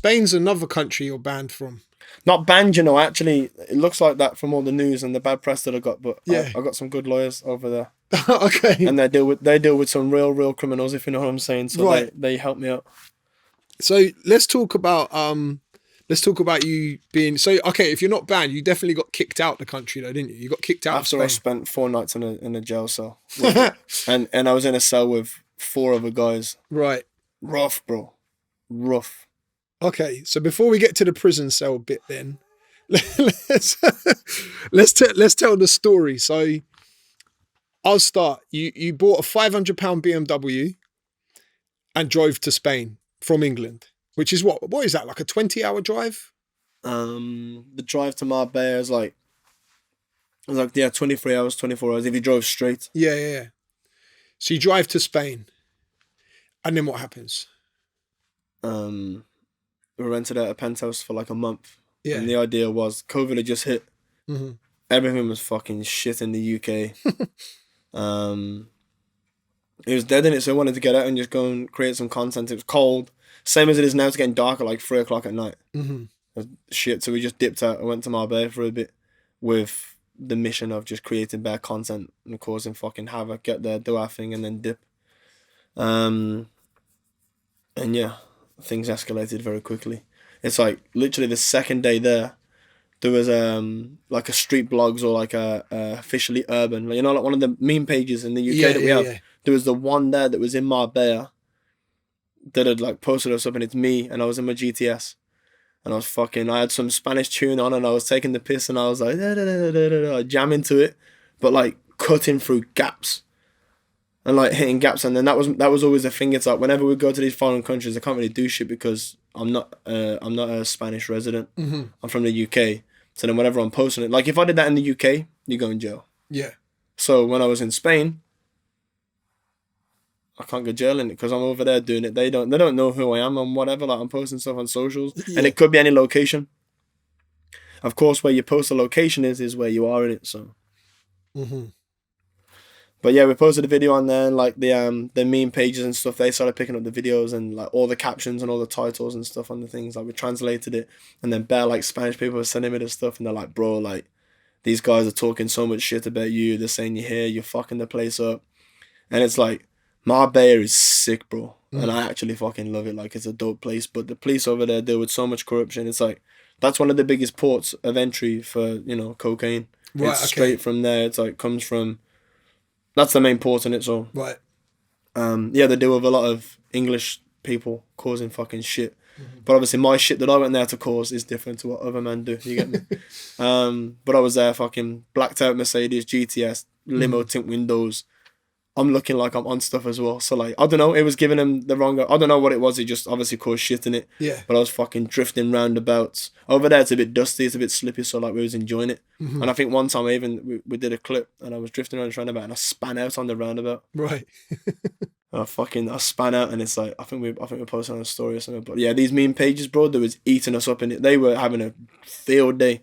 Spain's another country you're banned from. Not banned, you know. Actually, it looks like that from all the news and the bad press that I got. But Yeah. I got some good lawyers over there. Okay. And they deal with some real criminals, if you know what I'm saying. So Right. they help me out. So let's talk about you being okay. If you're not banned, you definitely got kicked out the country, though, didn't you? You got kicked out After of I Spain. spent 4 nights in a jail cell, and I was in a cell with 4 other guys. Right. Rough, bro. Rough. Okay, so before we get to the prison cell bit, then let's tell the story. So I'll start. You bought a £500 BMW and drove to Spain from England, which is what is that, like a 20-hour drive? The drive to Marbella is like 23 hours, 24 hours if you drove straight. Yeah. So you drive to Spain, and then what happens? We rented out a penthouse for like a month. Yeah. And the idea was COVID had just hit. Mm-hmm. Everything was fucking shit in the UK. It was dead in it, so I wanted to get out and just go and create some content. It was cold. Same as it is now, it's getting dark at like 3 o'clock at night. Mm-hmm. Shit, so we just dipped out. I went to Marbella for a bit with the mission of just creating bad content and causing fucking havoc, get there, do our thing, and then dip. And yeah, things escalated very quickly. It's like literally the second day there was like a street blogs or like a officially urban, you know, like one of the meme pages in the UK that we have. Yeah. There was the one there that was in Marbella that had like posted us up, and it's me, and I was in my GTS, and I had some Spanish tune on, and I was taking the piss, and I was like jamming to it, but like cutting through gaps. And like hitting gaps, and then that was always the thing. It's like whenever we go to these foreign countries, I can't really do shit because I'm not a Spanish resident. Mm-hmm. I'm from the UK. So then whenever I'm posting it, like if I did that in the UK, you go in jail. Yeah. So when I was in Spain, I can't go jail in it because I'm over there doing it. They don't know who I am and whatever. Like I'm posting stuff on socials, and it could be any location. Of course, where you post a location is where you are in it. So. Mm-hmm. But yeah, we posted a video on there, and like the meme pages and stuff, they started picking up the videos and like all the captions and all the titles and stuff on the things. Like we translated it, and then bare like Spanish people were sending me this stuff, and they're like, bro, like these guys are talking so much shit about you. They're saying you're here, you're fucking the place up. And it's like, Marbella is sick, bro. And I actually fucking love it. Like it's a dope place. But the police over there deal with so much corruption. It's like, that's one of the biggest ports of entry for, you know, cocaine. Right, it's straight from there. It's like, comes from... That's the main port in it, so... Right. Yeah, they deal with a lot of English people causing fucking shit. Mm-hmm. But obviously my shit that I went there to cause is different to what other men do, you get me? But I was there fucking blacked out Mercedes, GTS, limo tint windows. I'm looking like I'm on stuff as well. So like, I don't know, it was giving him the wrong... I don't know what it was, it just obviously caused shit in it. Yeah. But I was fucking drifting roundabouts. Over there it's a bit dusty, it's a bit slippy, so like we was enjoying it. Mm-hmm. And I think one time we did a clip and I was drifting around this roundabout and I span out on the roundabout. Right. I span out, and it's like, I think we posted on a story or something. But yeah, these meme pages, bro, they was eating us up in it. They were having a field day.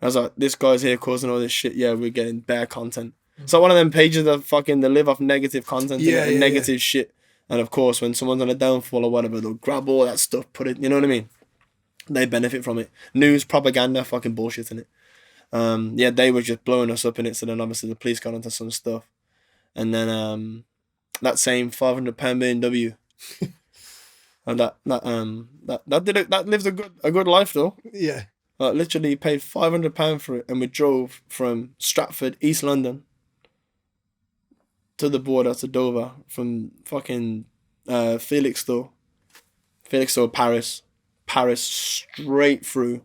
I was like, this guy's here causing all this shit. Yeah, we're getting bad content. So one of them pages that fucking, they live off negative content and negative shit. And of course, when someone's on a downfall or whatever, they'll grab all that stuff, put it, you know what I mean? They benefit from it. News, propaganda, fucking bullshit in it. Yeah, they were just blowing us up in it. So then obviously the police got onto some stuff. And then that same £500 BMW. And that lives a good life though. Yeah. Literally paid £500 for it, and we drove from Stratford, East London, to the border to Dover, from fucking Felixstowe, Paris, straight through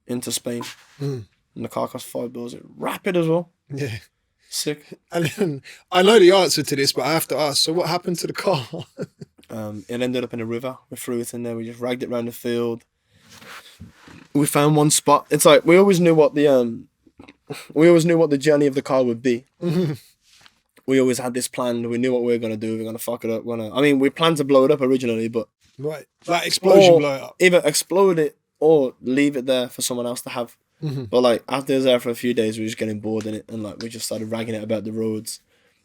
into Spain. And the car cost £5. It rapid as well. Yeah. Sick. And then, I know the answer to this, but I have to ask, so what happened to the car? It ended up in a river. We threw it in there. We just ragged it around the field. We found one spot. It's like we always knew what the journey of the car would be. Mm-hmm. We always had this plan. We knew what we were gonna do. We were gonna fuck it up. We planned to blow it up originally, but right, like explosion, blow it up. Either explode it or leave it there for someone else to have. Mm-hmm. But like after it was there for a few days, we were just getting bored in it, and like we just started ragging it about the roads.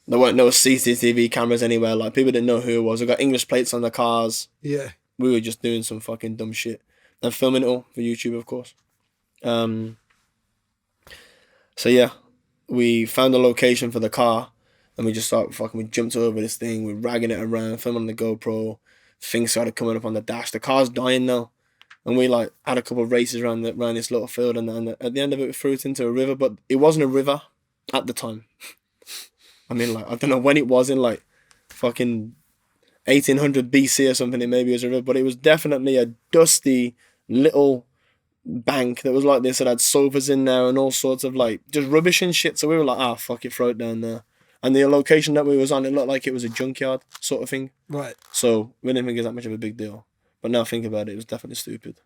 There weren't no CCTV cameras anywhere. Like people didn't know who it was. We got English plates on the cars. Yeah. we were just doing some fucking dumb shit and filming it all for YouTube, of course. So yeah, we found a location for the car, and we just started fucking. We jumped over this thing, we're ragging it around, filming on the GoPro. Things started coming up on the dash. The car's dying now, and we like had a couple of races around this little field, and at the end of it, we threw it into a river, but it wasn't a river at the time. I mean, like, I don't know when it was, in like fucking 1800 BC or something. It maybe was a river, but it was definitely a dusty little bank that was like this. It had sofas in there and all sorts of like just rubbish and shit. So we were like, fuck it, throw it down there. And the location that we was on, it looked like it was a junkyard sort of thing. Right. So we didn't think it was that much of a big deal. But now think about it, it was definitely stupid.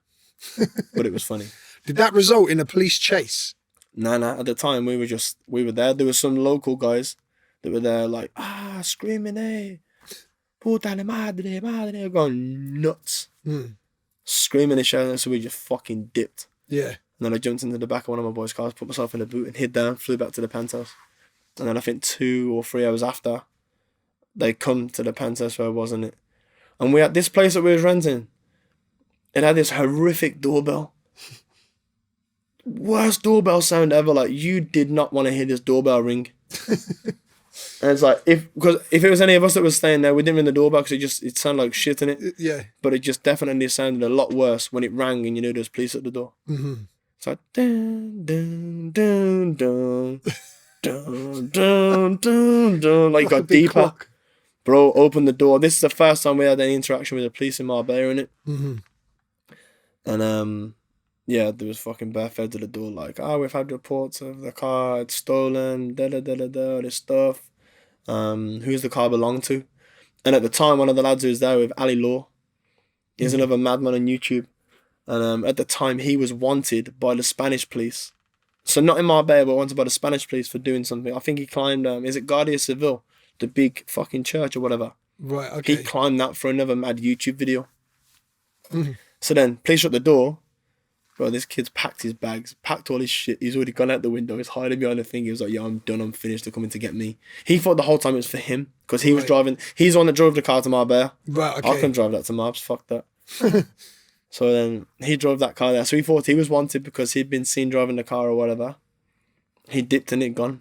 But it was funny. Did that result in a police chase? Nah. At the time, we were there. There were some local guys that were there, like, screaming, hey, puta de madre, going nuts. Screaming and shouting, so we just fucking dipped. Yeah. And then I jumped into the back of one of my boys' cars, put myself in the boot and hid down, flew back to the penthouse. And then I think 2 or 3 hours after, they come to the penthouse where I was in it. And we had this place that we was renting. It had this horrific doorbell. Worst doorbell sound ever. Like, you did not want to hear this doorbell ring. And it's like, if it was any of us that was staying there, we didn't ring the doorbell because it sounded like shit in it. Yeah. But it just definitely sounded a lot worse when it rang and you knew there was police at the door. It's like, dun, dun, dun, dun, dun, dun, dun, dun. Like, got deeper. Clock. Bro, open the door. This is the first time we had any interaction with the police in Marbella, in it. And yeah, there was fucking bare feds at the door, like, we've had reports of the car, it's stolen, all this stuff. Who's the car belong to? And at the time, one of the lads who was there with Ali Law, he's another madman on YouTube. And at the time, he was wanted by the Spanish police. So not in Marbella, but wanted by the Spanish police for doing something. I think he climbed, is it Guardia Civil? The big fucking church or whatever. Right, okay. He climbed that for another mad YouTube video. So then, police shut the door. Bro, this kid's packed his bags, packed all his shit. He's already gone out the window. He's hiding behind the thing. He was like, I'm done. I'm finished. They're coming to get me. He thought the whole time it was for him because he was driving. He's the one that drove the car to Marbella. Right, okay. I couldn't drive that to Marbs. Fuck that. So then he drove that car there. So he thought he was wanted because he'd been seen driving the car or whatever. He dipped in it, gone.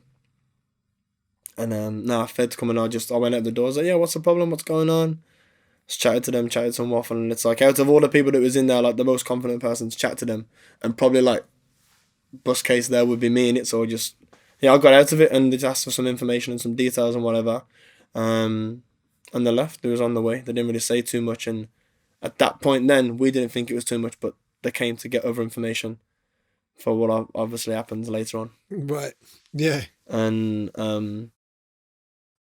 And feds coming out. I went out the door. I was like, yeah, what's the problem? What's going on? Just chatted to them, chatted some waffle, and it's like, out of all the people that was in there, like, the most confident person to chat to them, and probably, like, bust case there would be me in it, so I got out of it, and they just asked for some information and some details and whatever, and they left. They was on the way. They didn't really say too much, and at that point then, we didn't think it was too much, but they came to get other information for what obviously happens later on. Right, yeah. And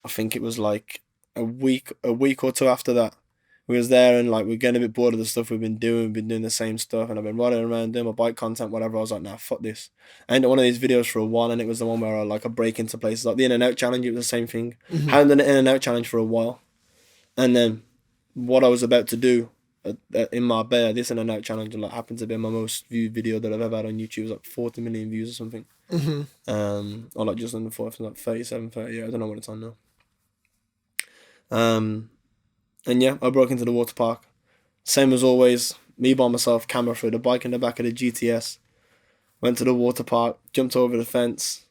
I think it was, like, a week or two after that, we was there and like we're getting a bit bored of the stuff we've been doing. We've been doing the same stuff and I've been running around doing my bike content, whatever. I was like, nah, fuck this. I ended one of these videos for a while, and it was the one where I break into places like the In and Out challenge. It was the same thing. I hadn't done an In and Out challenge for a while, and then what I was about to do in Marbella, this In and Out challenge, like, happened to be my most viewed video that I've ever had on YouTube. It was like 40 million views or something. Or like just under 40, like 37, 30. Yeah, I don't know what it's on now. And yeah, I broke into the water park. Same as always, me by myself, camera through the bike in the back of the GTS. Went to the water park, jumped over the fence.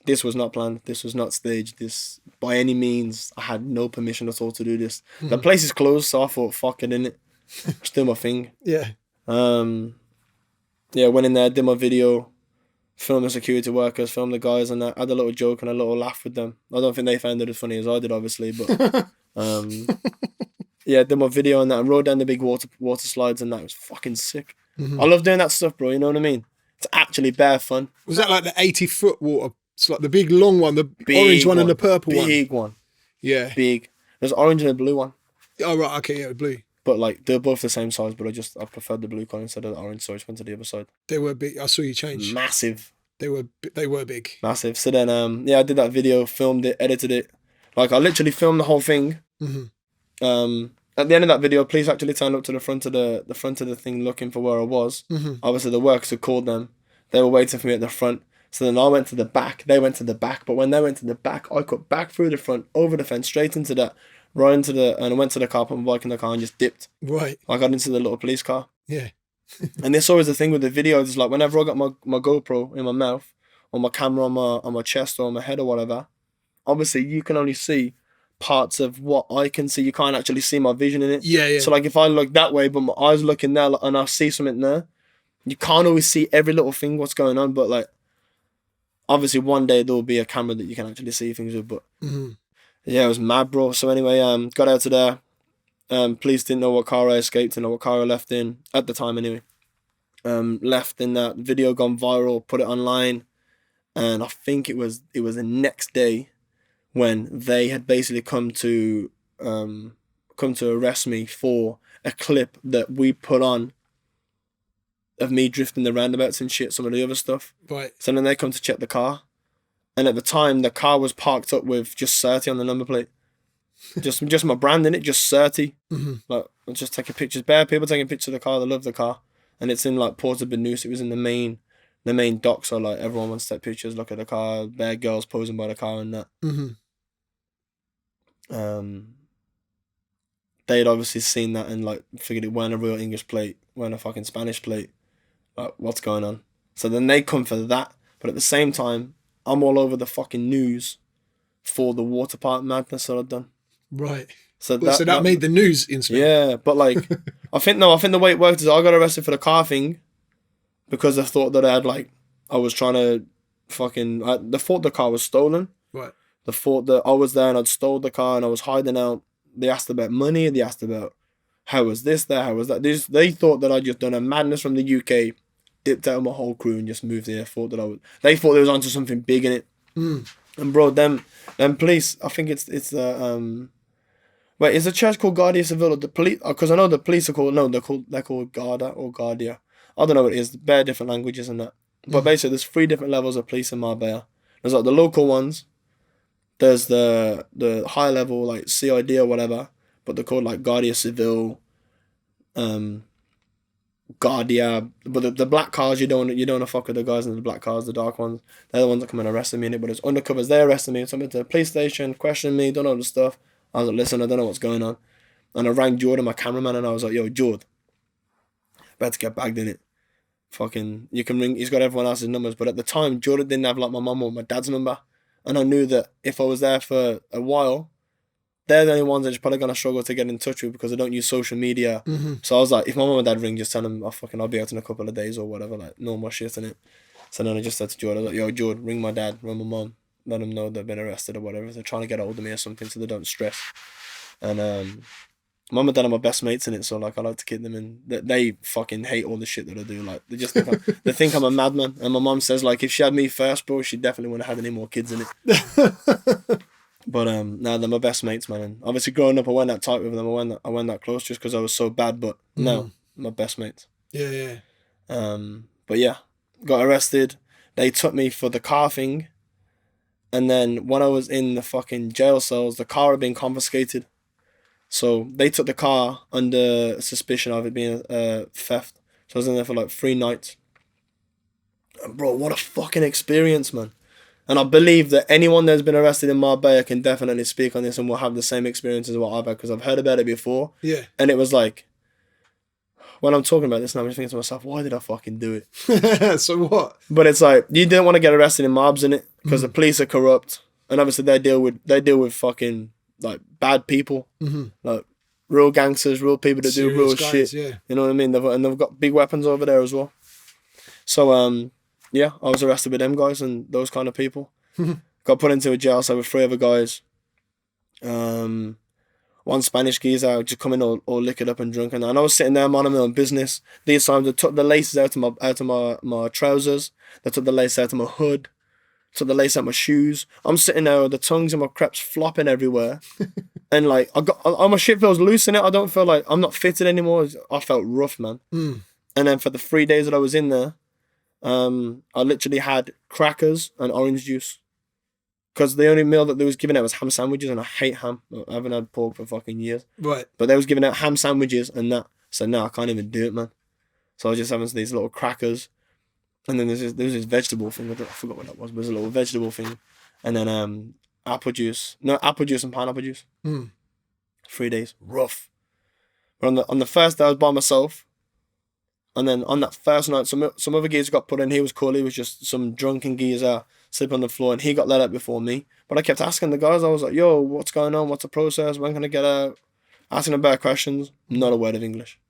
This was not planned. This was not staged. This, by any means, I had no permission at all to do this. The place is closed, so I thought, fuck it, innit? Just do my thing. Yeah. Yeah, went in there, did my video, filmed the security workers, filmed the guys, and I had a little joke and a little laugh with them. I don't think they found it as funny as I did, obviously, but... yeah, did my video on that and rode down the big water slides, and that was fucking sick. I love doing that stuff, bro, you know what I mean? It's actually bare fun. Was that like the 80-foot water? It's like the big long one, the big orange one and the purple one? Big one. Yeah. Big. There's orange and a blue one. Oh, right, okay, yeah, blue. But like, they're both the same size, but I preferred the blue one instead of the orange, so I just went to the other side. They were big. I saw you change. Massive. They were big. Massive. So then, yeah, I did that video, filmed it, edited it. Like, I literally filmed the whole thing. At the end of that video, police actually turned up to the front of the thing looking for where I was. Obviously, the workers had called them. They were waiting for me at the front. So then I went to the back. They went to the back. But when they went to the back, I cut back through the front, over the fence, straight into that right into and I went to the car, put my bike in the car, and just dipped. Right. I got into the little police car. Yeah. And this always the thing with the videos is like whenever I got my GoPro in my mouth or my camera on my chest or on my head or whatever, obviously you can only see parts of what I can see. You can't actually see my vision in it. Yeah, yeah. So like if I look that way, but my eyes looking there and I see something there, you can't always see every little thing what's going on. But like obviously one day there will be a camera that you can actually see things with. But yeah, it was mad, bro. So anyway, got out to there. Police didn't know what car I escaped and what car I left in at the time anyway. Left in that video, gone viral, put it online, and I think it was the next day when they had basically come to arrest me for a clip that we put on of me drifting the roundabouts and shit, some of the other stuff. Right. So then they come to check the car, and at the time the car was parked up with just 30 on the number plate. Just my brand in it, just 30. Like I'm just taking pictures. Bare people taking pictures of the car. They love the car, and it's in like Port of Benus. It was in the main dock. So like everyone wants to take pictures, look at the car. Bare girls posing by the car and that. They'd obviously seen that and like figured it weren't a real English plate, weren't a fucking Spanish plate. Like what's going on? So then they come for that, but at the same time, I'm all over the fucking news for the waterpark madness that I've done. Right. So that made the news in Spain. Yeah, but like, I think the way it worked is I got arrested for the car thing because I thought that I was trying to they thought the car was stolen. Right. They thought that I was there and I'd stole the car and I was hiding out. They asked about money. They asked about how was this there, how was that. They thought that I'd just done a madness from the UK, dipped out of my whole crew and just moved here. They thought there was onto something big in it. And bro, them police, I think it's wait, is the church called Guardia Civil or the police? Because I know the police are called, no, they're called Garda or Guardia. I don't know what it is. Bare different languages and that. But basically, there's 3 different levels of police in Marbella. There's like the local ones. There's the high level like CID or whatever, but they're called like Guardia Civil, Guardia. But the black cars, you don't want to fuck with the guys in the black cars, the dark ones. They're the ones that come and arrested me in it. But it's undercovers. They arrested me. So I went to the police station, questioned me, don't know the stuff. I was like, listen, I don't know what's going on. And I rang Jordan, my cameraman, and I was like, yo, Jord, about to get bagged in it. Fucking, you can ring, he's got everyone else's numbers. But at the time, Jordan didn't have like my mum or my dad's number. And I knew that if I was there for a while, they're the only ones that's probably going to struggle to get in touch with because I don't use social media. So I was like, if my mum and dad ring, just tell them I'll be out in a couple of days or whatever, like normal shit in it. So then I just said to Jordan, I was like, yo, Jordan, ring my dad, ring my mum. Let them know they've been arrested or whatever. They're trying to get hold of me or something so they don't stress. And mum and dad are my best mates in it, so like I like to keep them in. They fucking hate all the shit that I do. Like they just they think I'm a madman. And my mum says like if she had me first, bro, she definitely wouldn't have had any more kids in it. But they're my best mates, man. And obviously growing up, I went that tight with them. I went that close just because I was so bad. But no, my best mates. Yeah. But yeah, got arrested. They took me for the car thing. And then when I was in the fucking jail cells, the car had been confiscated. So they took the car under suspicion of it being theft. So I was in there for like 3 nights. And bro, what a fucking experience, man. And I believe that anyone that's been arrested in Marbella can definitely speak on this and will have the same experience as what I've had because I've heard about it before. Yeah. And it was like, when I'm talking about this now, I'm just thinking to myself, why did I fucking do it? So what? But it's like, you didn't want to get arrested in mobs in it because the police are corrupt. And obviously they deal with fucking like bad people. Like real gangsters, real people that do real guys, shit. Yeah. You know what I mean? They've got big weapons over there as well. So, yeah, I was arrested with them guys and those kind of people. Got put into a jail cell with 3 other guys. One Spanish geezer just coming all liquored up and drunk, and I was sitting there minding my own business. These times they took the laces out of my trousers. They took the lace out of my hood. Took the lace out of my shoes. I'm sitting there with the tongues and my creps flopping everywhere, and like my shit feels loose in it. I don't feel like I'm not fitted anymore. I felt rough, man. And then for the 3 days that I was in there, I literally had crackers and orange juice. Because the only meal that they was giving out was ham sandwiches, and I hate ham. I haven't had pork for fucking years. Right. But they was giving out ham sandwiches and that. So no, I can't even do it, man. So I was just having these little crackers. And then there was this vegetable thing. I forgot what that was, but it was a little vegetable thing. And then apple juice and pineapple juice. 3 days, rough. But on the first day, I was by myself. And then on that first night, some other geezer got put in. He was cool. He was just some drunken geezer sleeping on the floor, and he got let out before me. But I kept asking the guys. I was like, "Yo, what's going on? What's the process? When can I get out?" Asking them better questions. Not a word of English.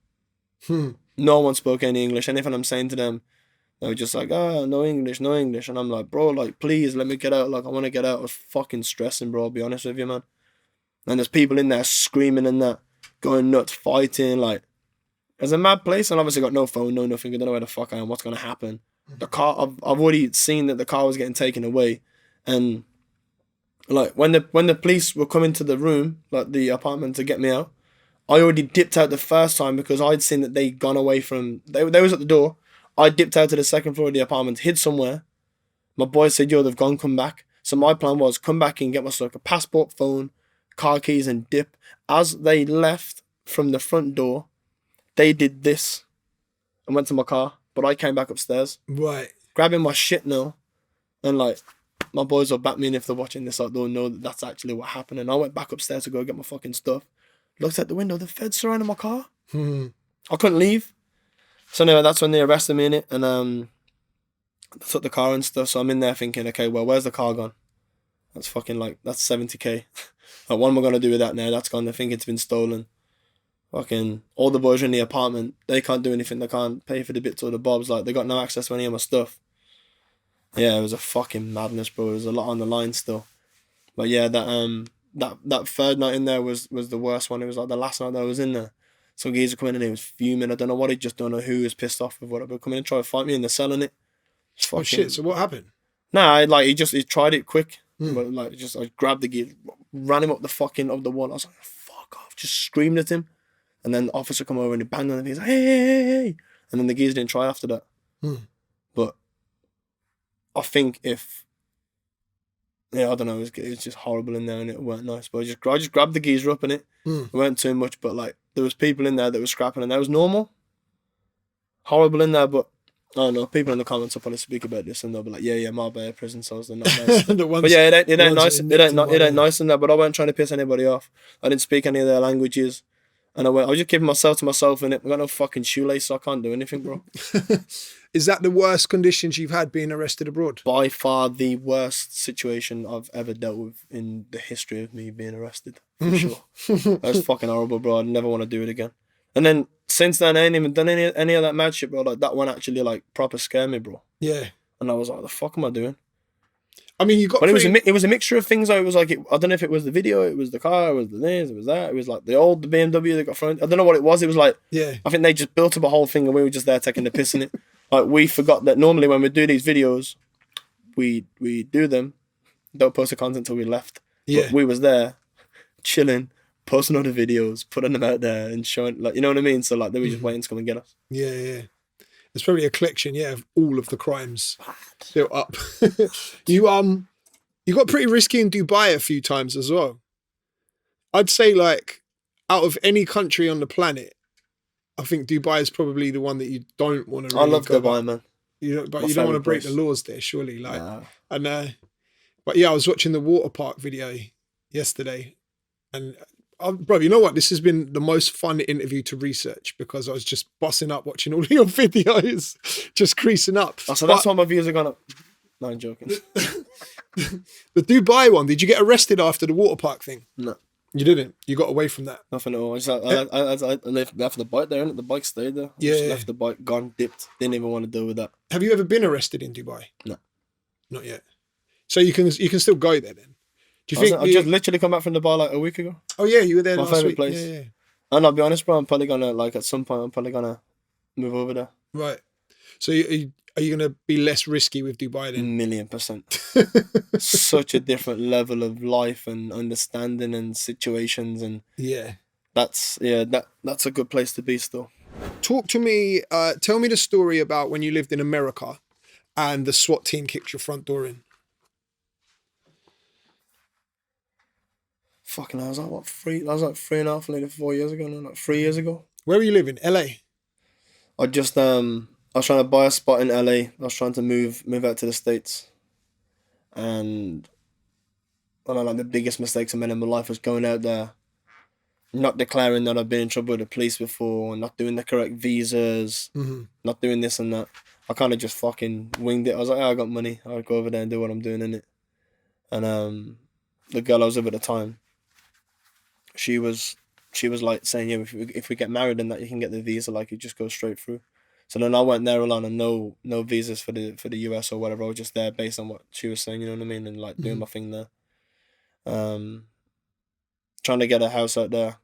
No one spoke any English. Anything I'm saying to them, they were just like, "Oh, no English, no English." And I'm like, "Bro, like, please let me get out. Like, I want to get out." I was fucking stressing, bro. I'll be honest with you, man. And there's people in there screaming and that, going nuts, fighting, like. It's a mad place, and obviously got no phone, no nothing. I don't know where the fuck I am, what's going to happen. The car, I've already seen that the car was getting taken away. And, like, when the police were coming to the room, like, the apartment to get me out, I already dipped out the first time because I'd seen that they'd gone away from... They was at the door. I dipped out to the second floor of the apartment, hid somewhere. My boy said, "Yo, they've gone, come back." So my plan was, come back and get myself a passport, phone, car keys, and dip. As they left from the front door, they did this and went to my car, but I came back upstairs. Right. Grabbing my shit now. And like, my boys will back me in if they're watching this, like, they'll know that that's actually what happened. And I went back upstairs to go get my fucking stuff. Looked out the window, the feds surrounded my car. I couldn't leave. So anyway, that's when they arrested me in it. And I took the car and stuff. So I'm in there thinking, okay, well, where's the car gone? That's fucking like, that's 70k. Like, what am I going to do with that now? That's gone. They think it's been stolen. Fucking all the boys are in the apartment. They can't do anything. They can't pay for the bits or the bobs. Like, they got no access to any of my stuff. Yeah, it was a fucking madness, bro. There was a lot on the line still. But yeah, that third night in there was the worst one. It was like the last night that I was in there. Some geezer come in and he was fuming. I don't know what, he just don't know who was pissed off with whatever. Come in and try to fight me, and they're selling it. Oh shit! So what happened? Nah, he tried it quick. But like, I grabbed the geezer, ran him up the wall. I was like, fuck off! Just screamed at him. And then the officer come over and he banged on him. He's like, hey, hey, hey, hey. And then the geezer didn't try after that. But I think I don't know, it was just horrible in there and it weren't nice. But I just grabbed the geezer up in it. It weren't too much, but like, there was people in there that were scrapping and that was normal. Horrible in there, but I don't know, people in the comments will probably speak about this and they'll be like, yeah, Marbella prison cells, they're not nice. But yeah, it ain't nice. It ain't nice in there, but I wasn't trying to piss anybody off. I didn't speak any of their languages. And I was just keeping myself to myself in it. I got no fucking shoelace, so I can't do anything, bro. Is that the worst conditions you've had being arrested abroad? By far the worst situation I've ever dealt with in the history of me being arrested, for sure. That was fucking horrible, bro. I'd never want to do it again. And then since then, I ain't even done any of that mad shit, bro. Like, that one actually, like, proper scared me, bro. Yeah. And I was like, what the fuck am I doing? I mean, you got. But it was a mixture of things. It was like, I don't know if it was the video, it was the car, it was the this, it was that. It was like the BMW that got thrown. I don't know what it was. It was like, yeah. I think they just built up a whole thing and we were just there taking the piss in it. Like, we forgot that normally when we do these videos, we do them, don't post the content till we left. Yeah. But we was there, chilling, posting other videos, putting them out there and showing, like, you know what I mean? So like, they were just waiting to come and get us. Yeah, yeah. It's probably a collection, yeah, of all of the crimes built up. You got pretty risky in Dubai a few times as well. I'd say, like, out of any country on the planet, I think Dubai is probably the one that you don't want to really I love go Dubai, up. man. But you don't want to break the laws there, surely. Like, but yeah, I was watching the water park video yesterday, and bro, you know what? This has been the most fun interview to research because I was just bossing up watching all your videos, just creasing up. Oh, so that's why my views are gone up. No, I'm joking. The Dubai one, did you get arrested after the water park thing? No. You didn't? You got away from that? Nothing at all. I left the bike there, and the bike stayed there. I just left the bike, gone, dipped. Didn't even want to deal with that. Have you ever been arrested in Dubai? No. Not yet. So you can still go there then? Do you think I just literally come back from Dubai like a week ago. Oh yeah, you were there last favourite week. place. Yeah. And I'll be honest, bro, I'm probably gonna, like, at some point, I'm probably gonna move over there. Right. So are you gonna be less risky with Dubai then? 1,000,000%. Such a different level of life and understanding and situations, and that's a good place to be still. Talk to me. Tell me the story about when you lived in America and the SWAT team kicked your front door in. Fucking, I was like, what, 3.5, maybe 4 years ago, no, like 3 years ago. Where were you living? LA? I was trying to buy a spot in LA. I was trying to move out to the States. And one of, like, the biggest mistakes I made in my life was going out there not declaring that I've been in trouble with the police before, not doing the correct visas, not doing this and that. I kind of just fucking winged it. I was like, oh, I got money. I'll go over there and do what I'm doing in it. And the girl I was with at the time, she was like saying, yeah, if we get married and that, you can get the visa, like it just goes straight through. So then I went there alone and no visas for the US or whatever. I was just there based on what she was saying, you know what I mean, and like doing my thing there. Trying to get a house out there.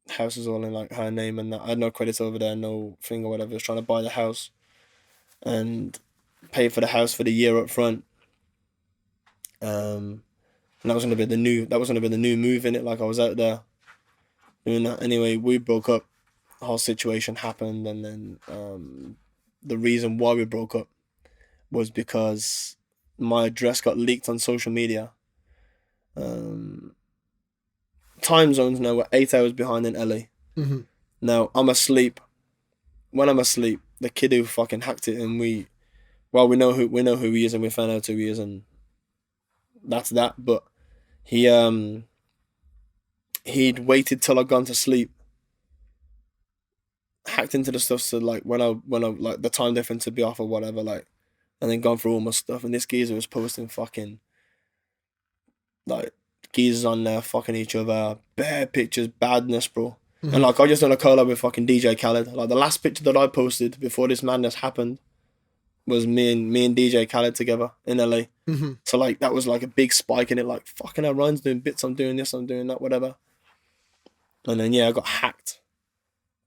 House is all in like her name and that. I had no credits over there, no thing or whatever. I was trying to buy the house and pay for the house for the year up front. And that was gonna be the new move in it. Like I was out there doing that. Anyway, we broke up. The whole situation happened, and then the reason why we broke up was because my address got leaked on social media. Time zones now, we're 8 hours behind in LA. Now I'm asleep. When I'm asleep, the kid who fucking hacked it, and we know who he is, and we found out who he is, and that's that. But he'd waited till I'd gone to sleep, hacked into the stuff, so like when I like the time difference to be off or whatever, like, and then gone through all my stuff, and this geezer was posting fucking like geezers on there fucking each other, bare pictures, badness, bro. And like I just done a collab with fucking DJ Khaled. Like the last picture that I posted before this madness happened was me and DJ Khaled together in LA. So like that was like a big spike in it, like fucking hell, Ryan's doing bits, I'm doing this, I'm doing that, whatever. And then yeah, I got hacked.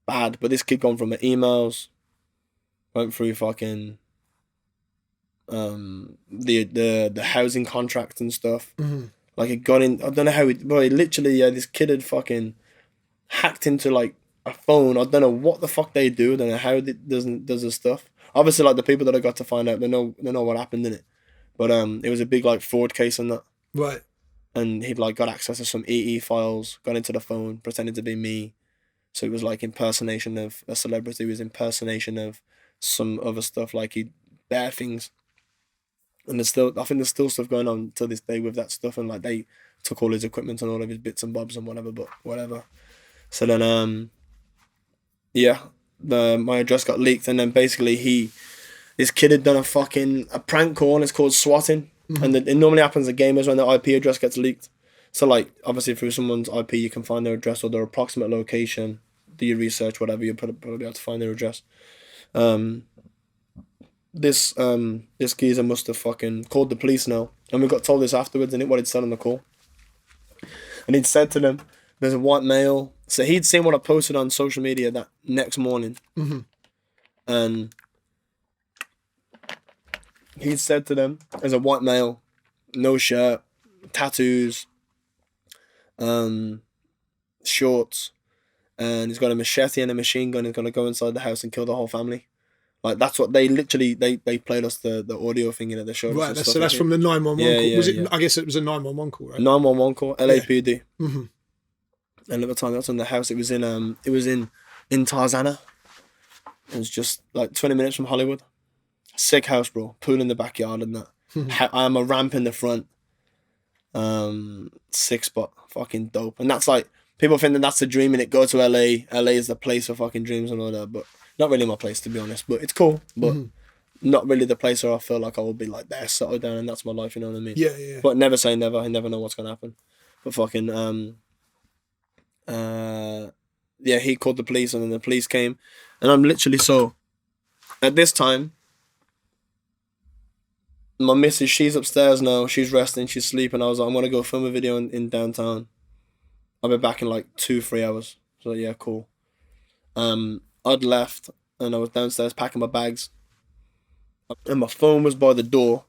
Bad. But this kid gone from the emails, went through fucking the housing contract and stuff. Like it got in, I don't know how it literally, yeah, this kid had fucking hacked into like a phone. I don't know what the fuck they do. I don't know how it does this stuff. Obviously, like the people that I got to find out, they know what happened in it. But it was a big like fraud case and that. Right. And he'd like got access to some EE files, got into the phone, pretended to be me. So it was like impersonation of a celebrity. It was impersonation of some other stuff, like he bare things. And I think there's still stuff going on to this day with that stuff. And like they took all his equipment and all of his bits and bobs and whatever. But whatever. So then yeah, my address got leaked, and then basically this kid had done a prank call, and it's called swatting. And it normally happens to gamers when their IP address gets leaked. So like obviously through someone's IP you can find their address or their approximate location, do your research, whatever, you'll probably be able to find their address. This geezer must have fucking called the police now, and we got told this afterwards, and what he'd said on the call. And he'd said to them, there's a white male. So he'd seen what I posted on social media that next morning. And he'd said to them, there's a white male, no shirt, tattoos, shorts, and he's got a machete and a machine gun. He's going to go inside the house and kill the whole family. Like that's what they literally, they played us the audio thing in it. They showed us. Right, so that's from the 911 call. Was it? Yeah. I guess it was a 911 call, right? 911 call, LAPD. And at the time that's in the house. It was in Tarzana. It was just like 20 minutes from Hollywood. Sick house, bro. Pool in the backyard and that. I am a ramp in the front. Sick spot. Fucking dope. And that's like, people think that that's the dream in it. Go to LA. LA is the place for fucking dreams and all that. But not really my place, to be honest. But it's cool. But not really the place where I feel like I will be like there, settled down, and that's my life, you know what I mean? Yeah, yeah. But never say never. I never know what's going to happen. But fucking, yeah, he called the police, and then the police came. And I'm literally at this time, my missus, she's upstairs now. She's resting. She's sleeping. I was like, I'm going to go film a video in downtown. I'll be back in like 2-3 hours. So yeah, cool. I'd left and I was downstairs packing my bags. And my phone was by the door.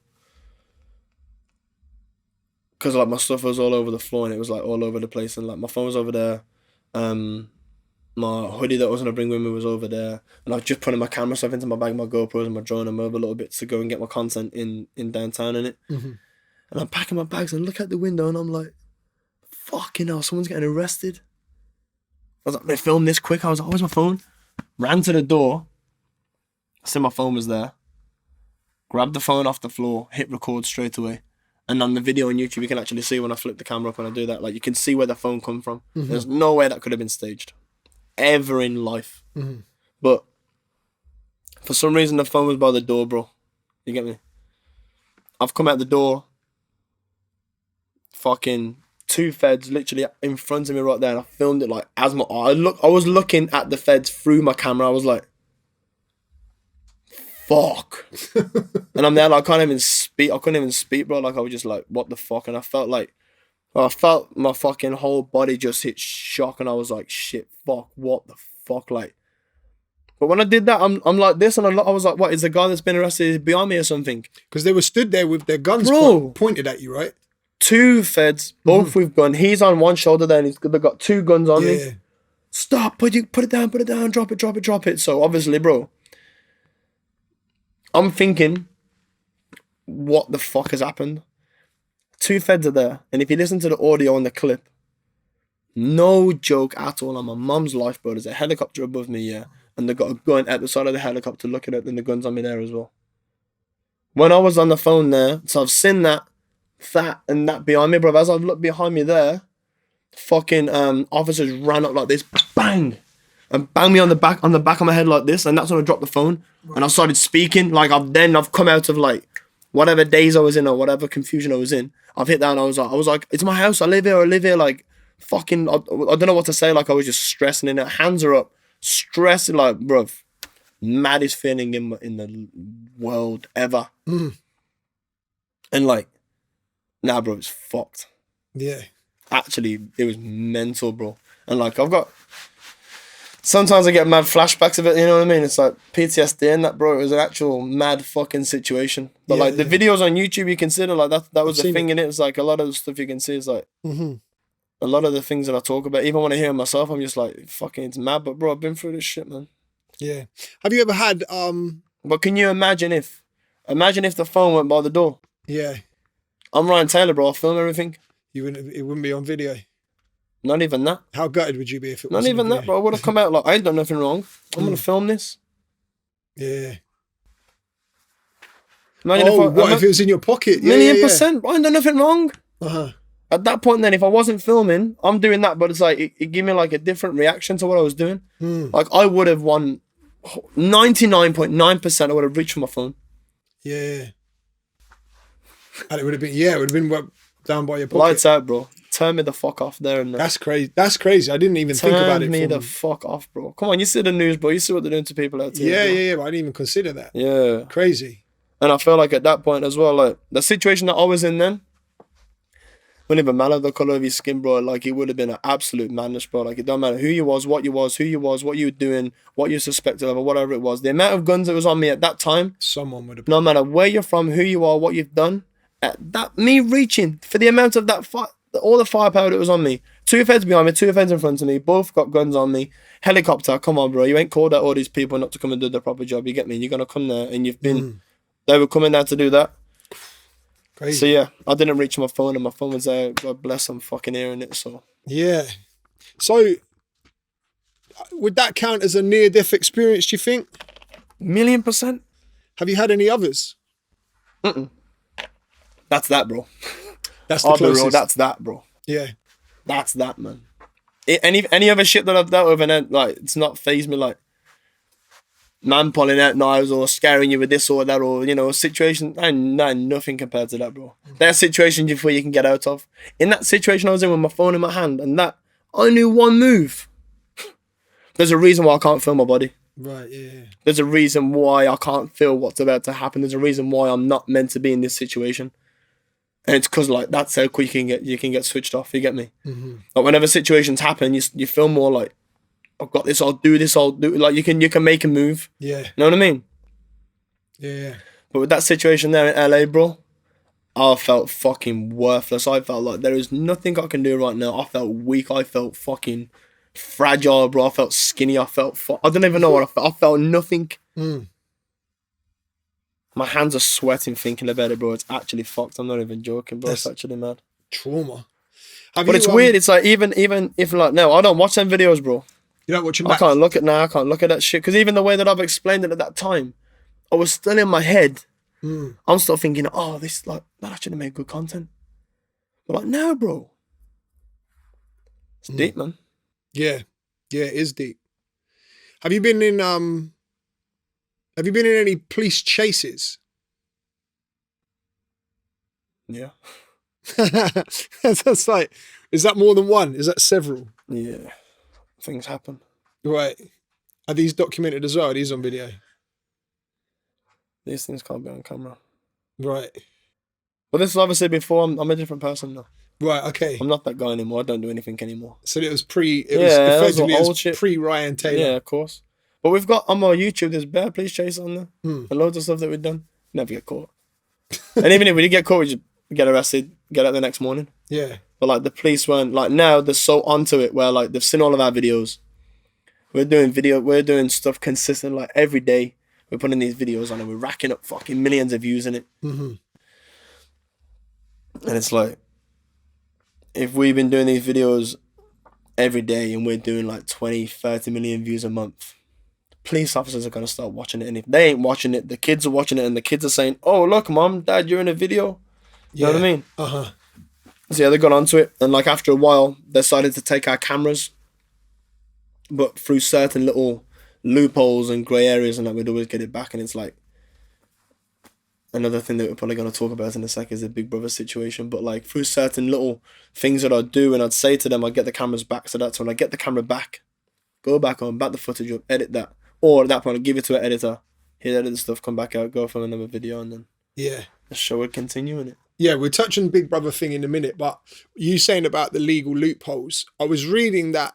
Because like my stuff was all over the floor and it was like all over the place. And like my phone was over there. My hoodie that I was going to bring with me was over there. And I was just putting my camera stuff into my bag, my GoPros and my drone and my other little bits to go and get my content in downtown in it. And I'm packing my bags and look out the window and I'm like, fucking hell, someone's getting arrested. I was like, they filmed this quick. I was like, where's my phone? Ran to the door. I said my phone was there. Grabbed the phone off the floor, hit record straight away. And on the video on YouTube, you can actually see when I flip the camera up and I do that. Like, you can see where the phone come from. There's no way that could have been staged. Ever in life. But for some reason, the phone was by the door, bro. You get me? I've come out the door. Fucking 2 feds literally in front of me right there. And I filmed it like as my eye. I was looking at the feds through my camera. I was like, fuck. And I'm there like, I couldn't even speak, bro. Like, I was just like, what the fuck? And I felt my fucking whole body just hit shock. And I was like, shit, fuck, what the fuck? Like, but when I did that, I'm like this. And I was like, what, is the guy that's been arrested behind me or something? Because they were stood there with their guns pointed at you, right? 2 feds, both with gun. He's on one shoulder there, and they've got 2 guns on me. Stop! Put it down! Drop it! So obviously, bro, I'm thinking, what the fuck has happened? 2 feds are there, and if you listen to the audio on the clip, no joke at all, on my mum's life, bro, there's a helicopter above me, yeah, and they've got a gun at the side of the helicopter looking at it, and the gun's on me there as well. When I was on the phone there, so I've seen that and that behind me, bro. As I've looked behind me there, fucking officers ran up like this, bang, and banged me on the back of my head like this, and that's when I dropped the phone. And I started speaking. Like, I've come out of like whatever daze I was in or whatever confusion I was in. I've hit that and I was like, it's my house. I live here. Like, fucking, I don't know what to say. Like, I was just stressing in it. Hands are up, stressing like, bro, maddest feeling in the world ever. And like, nah, bro, it's fucked. Yeah. Actually, it was mental, bro. And like, sometimes I get mad flashbacks of it, you know what I mean? It's like PTSD and that, bro. It was an actual mad fucking situation. But the videos on YouTube, you consider like that was the thing in it. It's like a lot of the stuff you can see is like, a lot of the things that I talk about, even when I hear myself, I'm just like, fucking, it's mad. But bro, I've been through this shit, man. Yeah. Have you ever had, But can you imagine if the phone went by the door? Yeah. I'm Ryan Taylor, bro. I film everything. It wouldn't be on video. Not even that. How gutted would you be if it Not wasn't even on that, video? bro. I would have come out like, I ain't done nothing wrong. I'm going to film this. Yeah. Imagine if it was in your pocket? Yeah, %. I ain't done nothing wrong. At that point then, if I wasn't filming, I'm doing that, but it's like, it gave me like a different reaction to what I was doing. Like, I would have won 99.9%. I would have reached for my phone. Yeah. And it would have been down by your pocket. Lights out, bro. Turn me the fuck off there and there. That's crazy. I didn't even think about it. Turn me the fuck off, bro. Come on, you see the news, bro. You see what they're doing to people out there. Yeah, but I didn't even consider that. Yeah. Crazy. And I feel like at that point as well, like, the situation that I was in then, wouldn't even matter the colour of your skin, bro. Like, it would have been an absolute madness, bro. Like, it don't matter who you was, what you was, what you were doing, what you suspected of, or whatever it was. The amount of guns that was on me at that time, someone would have. No matter where you're from, who you are, what you've done, at that, me reaching for the amount of that all the firepower that was on me. 2 feds behind me, 2 feds in front of me, both got guns on me. Helicopter, come on, bro. You ain't called out all these people not to come and do the proper job. You get me? You're gonna come there, and you've been. They were coming there to do that. Crazy. So yeah, I didn't reach my phone, and my phone was there. God bless, I'm fucking hearing it. So yeah. So would that count as a near-death experience? Do you think? 1,000,000%. Have you had any others? That's that, bro. That's the closest. Real, that's that, bro. Yeah. That's that, man. Any other shit that I've dealt with, and then, like, it's not fazed me, like, man pulling out knives or scaring you with this or that, or, you know, a situation. Nothing compared to that, bro. There are situations before you can get out of. In that situation I was in with my phone in my hand, and that, I knew one move. There's a reason why I can't feel my body. Right, yeah. There's a reason why I can't feel what's about to happen. There's a reason why I'm not meant to be in this situation. And it's because, like, that's how quick you can get switched off. You get me? Like, whenever situations happen, you feel more like, I've got this. I'll do this. Like, you can make a move. Yeah. You know what I mean? Yeah. But with that situation there in LA, bro, I felt fucking worthless. I felt like there is nothing I can do right now. I felt weak. I felt fucking fragile, bro. I felt skinny. I don't even know what I felt. I felt nothing. My hands are sweating thinking about it, bro. It's actually fucked. I'm not even joking, bro. It's actually mad. Trauma. But it's weird. It's like, even if, like, no, I don't watch them videos, bro. You don't watch them I back? can't look at that shit. Because even the way that I've explained it at that time, I was still in my head I'm still thinking, oh, this like that actually made good content. But like, no, bro. It's deep, man. Yeah. Yeah, it is deep. Have you been in any police chases? Yeah. That's like, is that more than one? Is that several? Yeah. Things happen. Right. Are these documented as well? Are these on video? These things can't be on camera. Right. But this is obviously before I'm a different person now. Right, okay. I'm not that guy anymore. I don't do anything anymore. So it was pre Ryan Taylor. Yeah, of course. But we've got on our YouTube, there's bare police chase on there. And loads of stuff that we've done. Never get caught. And even if we did get caught, we just get arrested, get out the next morning. Yeah. But like the police weren't like, now they're so onto it where like they've seen all of our videos. We're doing stuff consistent like every day. We're putting these videos on and we're racking up fucking millions of views in it. And it's like, if we've been doing these videos every day and we're doing like 20, 30 million views a month, police officers are going to start watching it. And if they ain't watching it, the kids are watching it and the kids are saying, oh, look, mom, dad, you're in a video. You know what I mean? So yeah, they got onto it. And like after a while, they started to take our cameras, but through certain little loopholes and grey areas and that, we'd always get it back. And it's like, another thing that we're probably going to talk about in a sec is the Big Brother situation. But like through certain little things that I'd do and I'd say to them, I'd get the cameras back. So that's when I get the camera back, go back on, back the footage up, edit that. Or at that point, I'd give it to an editor. He'd edit the stuff, come back out, go film another video, and then the show would continue in it. Yeah, we're touching the Big Brother thing in a minute, but you saying about the legal loopholes, I was reading that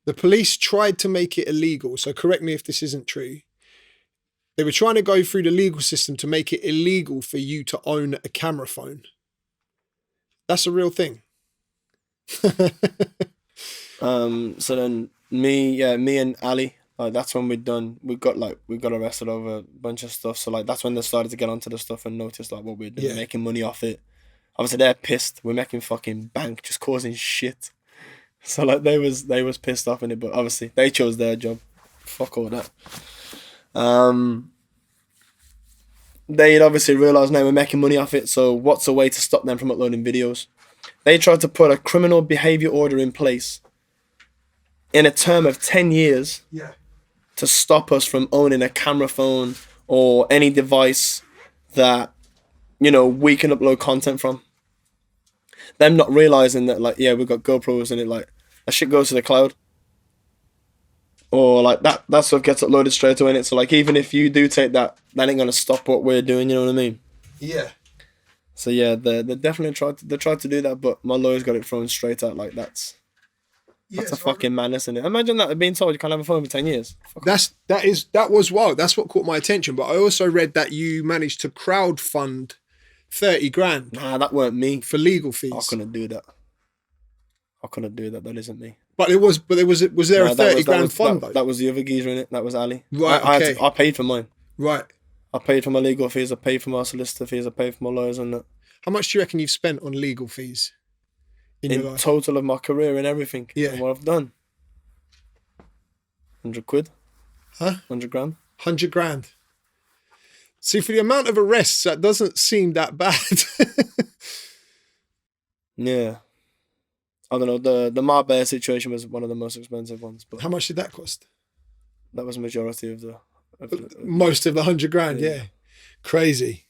the police tried to make it illegal. So correct me if this isn't true. They were trying to go through the legal system to make it illegal for you to own a camera phone. That's a real thing. So then me and Ali, like that's when we got arrested over a bunch of stuff. So like that's when they started to get onto the stuff and notice like what we're doing, making money off it. Obviously they're pissed. We're making fucking bank, just causing shit. So like they was pissed off in it, but obviously they chose their job. Fuck all that. They'd obviously realised now we're making money off it, so what's a way to stop them from uploading videos? They tried to put a criminal behaviour order in place in a term of 10 years to stop us from owning a camera phone or any device that, you know, we can upload content from. Them not realising that, like, yeah, we've got GoPros and it, like, that shit goes to the cloud. Or like that stuff gets uploaded straight away in it. So like even if you do take that ain't gonna stop what we're doing, you know what I mean? Yeah. So yeah, they definitely tried to do that, but my lawyers got it thrown straight out. Like that's a fucking madness, isn't it? Imagine that being told you can't have a phone for 10 years. That was wild. That's what caught my attention. But I also read that you managed to crowdfund 30 grand. Nah, that weren't me. For legal fees. I couldn't do that. That isn't me. Was there a 30 grand fund though? That was the other geezer in it. That was Ali. Right, okay. I paid for mine. Right. I paid for my legal fees. I paid for my solicitor fees. I paid for my lawyers and that. How much do you reckon you've spent on legal fees in your life? Total of my career and everything. Yeah. And what I've done. 100 quid. Huh? 100 grand. 100 grand. See, for the amount of arrests, that doesn't seem that bad. Yeah. I don't know. The Marbella situation was one of the most expensive ones. But how much did that cost? That was the majority of the... Most of the 100 grand, yeah. Crazy.